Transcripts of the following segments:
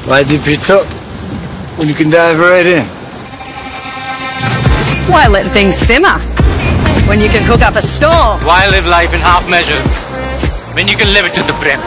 Why dip it up when you can dive right in? Why let things simmer when you can cook up a storm? Why live life in half measures when you can live it to the brim?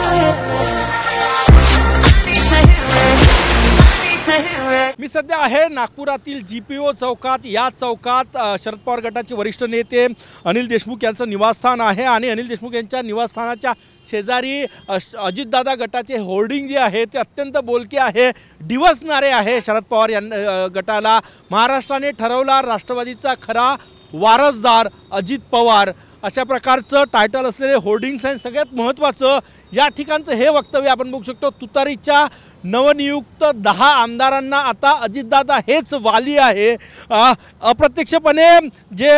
मी सध्या आहे नागपुरातील GPO चौकात। या चौकात शरद पवार गटाचे वरिष्ठ नेते अनिल देशमुख यांचं निवासस्थान आहे आणि अनिल देशमुख यांच्या निवासस्थानाच्या शेजारी अजितदादा गटाचे होर्डिंग जे आहे ते अत्यंत बोलके आहे, डिवसणारे आहे। शरद पवार यांना गटाला महाराष्ट्राने ठरवला राष्ट्रवादीचा खरा वारसदार अजित पवार अशा प्रकारचं टायटल असलेले होर्डिंग्स आहे। सगळ्यात महत्त्वाचं या ठिकाणचं हे वक्तव्य आपण बघू शकतो। तुतारीच्या नवनियुक्त 10 आमदारांना आता अजितदादा हेच वाली आहे। अप्रत्यक्षपणे जे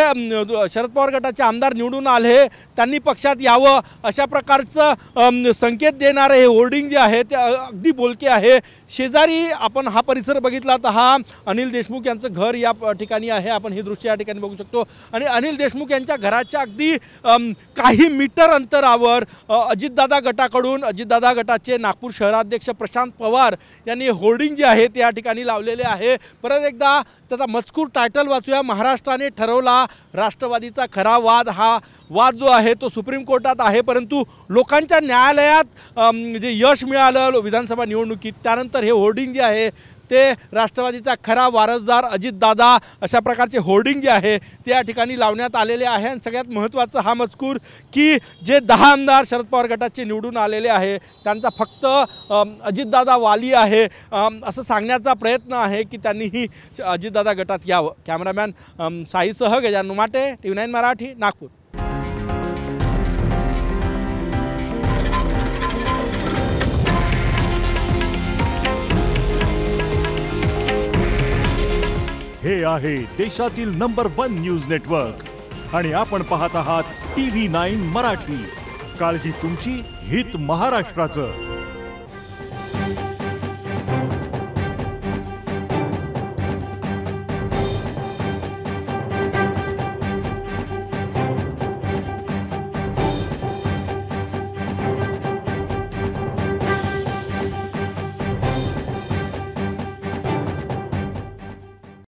शरद पवार गटाचे आमदार निवडून आले त्यांनी पक्षात यावं अशा प्रकारचं संकेत देणारे हे होर्डिंग जे आहे ते अगदी बोलके आहे। शेजारी आपण हा परिसर बघितला तर हा अनिल देशमुख यांचं घर या ठिकाणी आहे। आपण हे दृश्य या ठिकाणी बघू शकतो आणि अनिल देशमुख यांच्या घराच्या अगदी काही मीटर अंतरावर अजितदादा गटाकडून अजितदादा गटाचे नागपूर शहराध्यक्ष प्रशांत पवार यांनी होर्डिंग जे आहे ते या ठिकाणी लावलेले आहे। परत एकदा त्याचा मजकूर टायटल वाचूया। महाराष्ट्राने ठरवला राष्ट्रवादीचा खरा वाद। हा वाद जो आहे तो सुप्रीम कोर्टात आहे, परंतु लोकांच्या न्यायालयात जे यश मिळालं विधानसभा निवडणुकीत त्यानंतर हे होर्डिंग जे आहे ते राष्ट्रवादीचा खरा वारसदार अजितदादा अशा प्रकारचे होर्डिंग जे आहे ते या ठिकाणी लावण्यात आलेले आहे। आणि सगळ्यात महत्त्वाचं हा मजकूर की जे 10 आमदार शरद पवार गटाचे निवडून आलेले आहे त्यांचा फक्त अजितदादा वाली आहे असं सांगण्याचा प्रयत्न आहे की त्यांनीही अजितदादा गटात यावं। कॅमेरामॅन साईसह गजानन उमाटे, TV9 मराठी, नागपूर। हे आहे देशातील नंबर 1 न्यूज नेटवर्क आणि आपण पाहत आहात TV9 मराठी। काळजी तुमची, हित महाराष्ट्राचं।